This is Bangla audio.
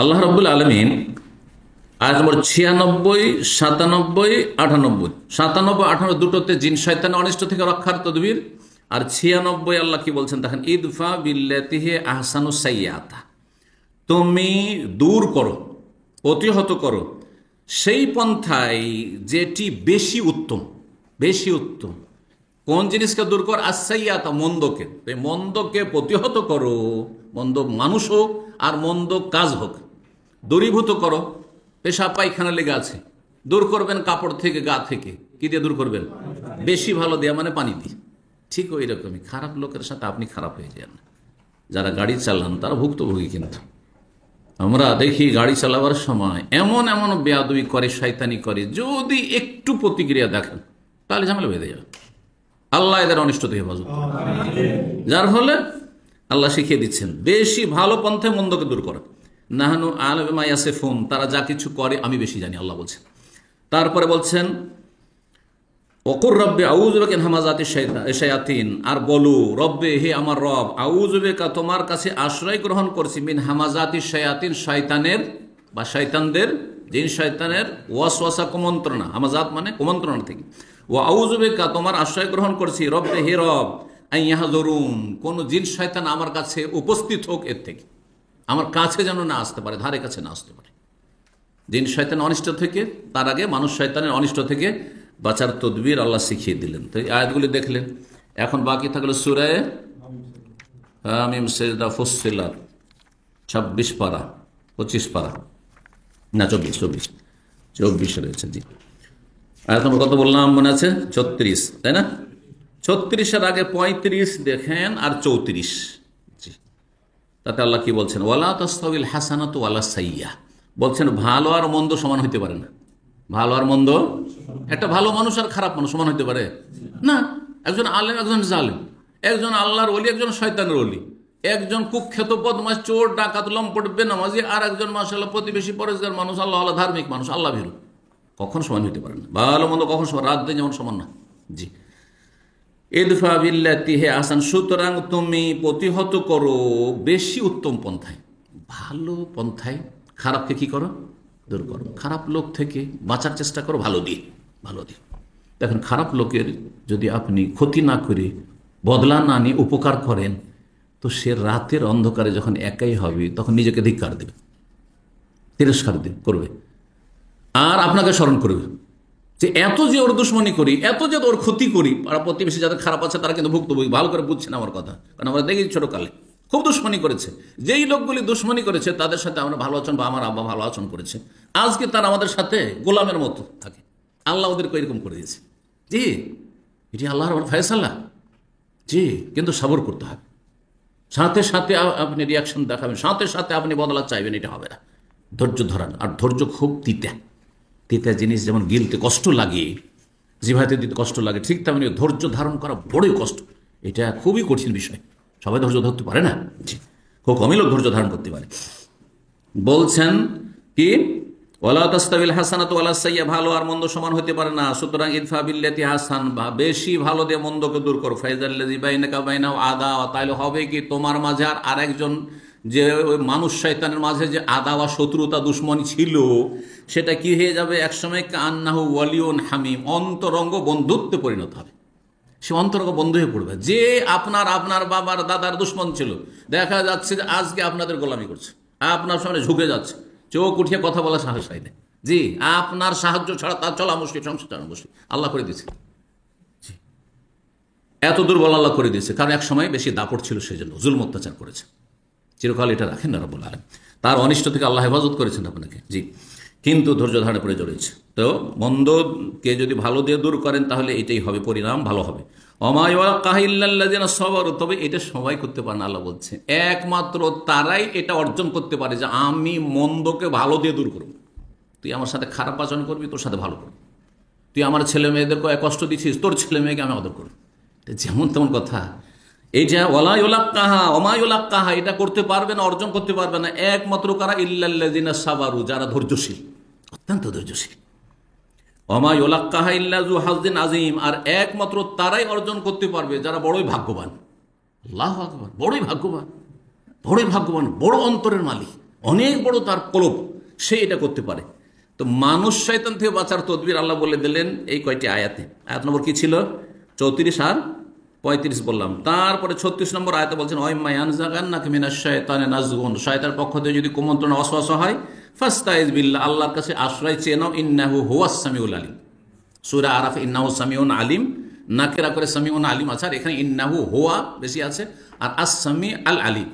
আল্লাহ রাব্বুল আলামিন আয়াত নম্বর 96, 97, 98, 97, 98 দুটোতে জিন শয়তানের অনিষ্ট থেকে রক্ষার তদবির, আর 96 আল্লাহ কি বলছেন দেখেন, ইদফা বিল্লাতি হি আহসানু সাইয়্যাতা, তুমি দূর করো, প্রতিহত করো সেই পন্থায় যেটি বেশি উত্তম। বেশি উত্তম কোন জিনিসকে দূর কর? আসাইয়াতা, মন্দকে। এই মন্দকে প্রতিহত করো, মন্দ মানুষ হোক আর মন্দ কাজ হোক, দূরীভূত করো। পেশাব পায়খানা লেগে আছে, দূর করবেন কাপড় থেকে, গা থেকে। কি দিয়ে দূর করবেন? বেশি ভালো দেয়া, মানে পানি দিয়ে। ঠিক ওই রকমই খারাপ লোকের সাথে আপনি খারাপ হয়ে যান। যারা গাড়ি চালান তারা ভুক্তভোগী, কিন্তু আমরা দেখি গাড়ি চালাবার সময় এমন এমন বেয়াদবি করে, শয়তানি করে, যদি একটু প্রতিক্রিয়া দেখেন তাহলে ঝামেলা বেঁধে যাবে। আল্লাহ এদের অনিষ্ট থেকে হেফাজত করুন। যার ফলে আল্লাহ শিখিয়ে দিচ্ছেন বেশি ভালো পন্থায় মন্দকে দূর করা। নাহানু আ'লামু বিমা ইয়াসিফুন, তারা যা কিছু করে আমি বেশি জানি, আল্লাহ বলছেন। তারপরে বলছেন ওকুর রব্বে আউযু বিকা মিন হামাযাতিশ শায়াতিন, আর বলো রব্বে, হে আমার রব, আউযু বিকা, তোমার কাছে আশ্রয় গ্রহণ করছি, মিন হামাযাতিশ শায়াতিন, শয়তানের বা শয়তানদের, জিন শয়তানের ওয়াসওয়াসা, কুমন্ত্রণা। হামাযাত মানে কুমন্ত্রণা থেকে। ওয়া আউযু বিকা, তোমার আশ্রয় গ্রহণ করছি, রব্বে, হে রব, আন ইয়াহযুরুন, কোন জিন শয়তান আমার কাছে উপস্থিত হোক, এর থেকে আমার কাছে যেন না আসতে পারে, ধারে কাছে না আসতে পারে। জিন শয়তান অনিষ্ট থেকে, তার আগে মানুষ শয়তানের অনিষ্ট থেকে বাঁচার তদবির আল্লাহ শিখিয়ে দিলেন। তো এই আয়াতগুলি দেখলেন। এখন বাকি থাকলো সূরা হামিম, সিজদা, ফুসসিলাত, 26 পারা, 25 পারা, না 24 রয়েছে। জি, আয়াত নম্বর কত বললাম মনে আছে? 36, তাই না? 36-এর আগে 35 দেখেন, আর 34। জি, তাতে আল্লাহ কি বলছেন? ওয়ালা তাস্তাবিল হাসানাতু ওয়ালা সাইয়্যা, বলছেন ভালো আর মন্দ সমান হইতে পারে না। ভালো আর মন্দ, একটা ভালো মানুষ আর খারাপ মানুষ সমান হইতে পারে না। একজন আলেম, একজন জালেম, একজন আল্লাহর ওলি, একজন শয়তানের ওলি, একজন কুখ্যাত বদমাশ, চোর, ডাকাত, লম্পট, বেনামাজি, আর একজন মাশাআল্লাহ প্রতিবেশী, পরেশগার মানুষ, আল্লাহ ধার্মিক মানুষ, আল্লাহ ভীরু, কখন সমান হইতে পারে না। ভালো মন্দ কখন সমান? রাত দিন যেমন সমান না। জি, ইদফা বিল্লাতি হি আহসান, সুতরাং তুমি প্রতিহত করো বেশি উত্তম পন্থায়, ভালো পন্থায়। খারাপকে কি করো? দূর করো। খারাপ লোক থেকে বাঁচার চেষ্টা করো ভালো দিয়ে, ভালো দিয়ে। দেখেন, খারাপ লোকের যদি আপনি ক্ষতি না করে, বদলা না নিয়ে উপকার করেন, তো সে রাতের অন্ধকারে যখন একাই হবে তখন নিজেকে ধিক্কার দেবে, তিরস্কার করবে, আর আপনাকে স্মরণ করবে যে এত যে ওর দুশ্মনী করি, এত যে ওর ক্ষতি করি। পাড়া প্রতিবেশী যাদের খারাপ আছে তারা কিন্তু ভুক্তভোগী, ভালো করে বুঝছেন আমার কথা, কারণ আমরা দেখি ছোটকালে খুব দুশ্মনী করেছে। যেই লোকগুলি দুশ্মনী করেছে তাদের সাথে আমরা ভালো আচরণ, বা আমার আব্বা ভালো আচরণ করেছে, আজকে তারা আমাদের সাথে গোলামের মতো থাকে। আল্লাহ ওদেরকে এরকম করে দিয়েছে। জি, এটি আল্লাহর ফয়সালা। জি, কিন্তু সবর করতে হবে, সাথে সাথে আপনি রিয়াকশন দেখাবেন, সাথে সাথে আপনি বদলা চাইবেন, এটা হবে না। ধৈর্য ধরান। আর ধৈর্য খুব তিতা, তিতা জিনিস যেমন গিলতে কষ্ট লাগে, জিভাতে দিতে কষ্ট লাগে, ঠিক তেমনি ধৈর্য ধারণ করা বড়ই কষ্ট। এটা খুবই কঠিন বিষয়, সবাই ধৈর্য ধরতে পারে না। জি, খুব কমই লোক ধৈর্য ধারণ করতে পারে। বলছেন কি, ওয়ালা তাস্তাবিল হাসানাতু ওয়ালা সাইয়্যা, ভালো আর মন্দ সমান হতে পারে না। সুতরাং ইদফা বিল্লাতি হাসান, বেশি ভালো দিয়ে মন্দকে দূর করো। ফাইজাল্লাযী বাইনাকা বাইনাহু আদাওয়া, তাইলে হবে কি তোমার মাঝে আর আরেকজন, যে ওই মানুষ শয়তানের মাঝে যে আদাওয়া, শত্রুতা, দুশ্মনী ছিল, সেটা কি হয়ে যাবে একসময়? কান্নাহু ওয়ালিউন হামিম, অন্তরঙ্গ বন্ধুত্বে পরিণত হবে। সে অন্তরঙ্গ বন্ধু হয়ে পড়বে। যে আপনার বাবার দাদার দুশ্মন ছিল, দেখা যাচ্ছে যে আজকে আপনাদের গোলামি করছে, আপনার সামনে ঝুঁকে যাচ্ছে, চোখ উঠিয়ে কথা বলা সাহস হয় না। জি, আপনার সাহায্য ছাড়া তার চলা মুশকিল, সংসার চালানো মুশকিল। আল্লাহ করে দিয়েছে। জি, এত দুর্বল আল্লাহ করে দিয়েছে, কারণ এক সময় বেশি দাপট ছিল, সেই জন্য জুলম অত্যাচার করেছে। চিরকাল এটা রাখেন না রব্বুল আলামিন, তার অনিষ্ট থেকে আল্লাহ হেফাজত করেছেন আপনাকে। জি, কিন্তু ধৈর্য ধারণে পড়ে জড়িয়েছে। তো মন্দকে যদি ভালো দিয়ে দূর করেন তাহলে এটাই হবে পরিণাম, ভালো হবে। তবে এটা সবাই করতে পারে না, আল্লাহ বলছে একমাত্র তারাই এটা অর্জন করতে পারে যে আমি মন্দকে ভালো দিয়ে দূর করব। তুই আমার সাথে খারাপ আচরণ করবি, তোর সাথে ভালো করবি। তুই আমার ছেলে মেয়েদেরকে কষ্ট দিচ্ছিস, তোর ছেলে মেয়েকে আমি আদর করব। যেমন তেমন কথা। এইটা ওয়ালা ইউলাক্কাহা ওমা ইউলাক্কাহা, এটা করতে পারবে না, অর্জন করতে পারবে না একমাত্র কারা? ইল্লাল্লাযিনা সাবারু, যারা ধৈর্যশীল, অত্যন্ত ধৈর্যশীল। ওমা ইউলাক্কাহা ইল্লা যু হাযিন আযীম, আর একমাত্র তারাই অর্জন করতে পারবে যারা বড়ই ভাগ্যবান। আল্লাহু আকবার, বড়ই ভাগ্যবান, বড়ই ভাগ্যবান, বড় অন্তরের মালিক, অনেক বড় তার কলব, সে এটা করতে পারে। তো মানুষ শয়তান থেকে বাঁচার তদবির আল্লাহ বলে দিলেন এই কয়টি আয়াতে। আয়াত নম্বর কি ছিল? 34 আর 35 বললাম। তারপরে 36 নম্বর আয়াতে বলছেন ওয়াইম্মা ইয়ানজাগান্নাকা মিনাশ শাইতানি নাজগুন, শয়তানের পক্ষ থেকে যদি কুমন্ত্রণা ওয়াসওয়াসা হয় ফাস্তাইজ বিল্লাহ, আল্লাহর কাছে আশ্রয় চেয়ে নাও, ইন্নাহু হুয়াস সামিউল আলিম। সূরা আরাফ ইন্নাহু সামিউন আলিম, নাকেরা করে সামিউন আলিম আছে, আর এখানে ইন্নাহু হুয়া বেশি আছে, আর আস সামি আল আলিম।